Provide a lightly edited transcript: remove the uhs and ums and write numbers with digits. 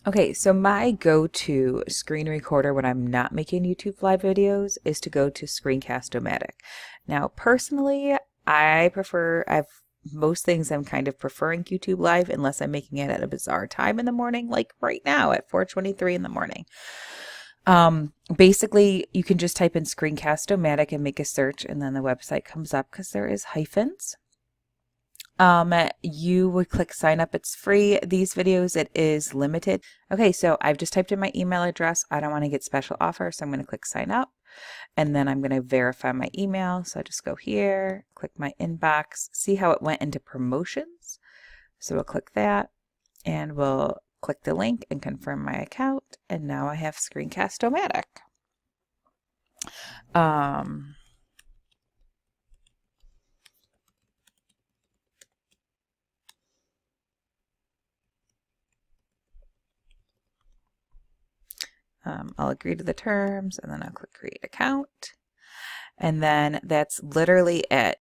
Okay, so my go-to screen recorder when I'm not making YouTube live videos is to go to ScreenCastOMatic. Now, personally, most things I'm kind of preferring YouTube live unless I'm making it at a bizarre time in the morning, like right now at 4:23 in the morning. Basically, you can just type in ScreenCastOMatic and make a search, and then the website comes up because there is hyphens. You would click sign up. It's free. These videos, it is limited. Okay, so I've just typed in my email address. I don't want to get special offers, so I'm going to click sign up, and then I'm going to verify my email. So I just go here, click my inbox, see how it went into promotions. So we'll click that, and we'll click the link and confirm my account, and now I have ScreenCast-O-Matic. I'll agree to the terms, and then I'll click create account. And then that's literally it.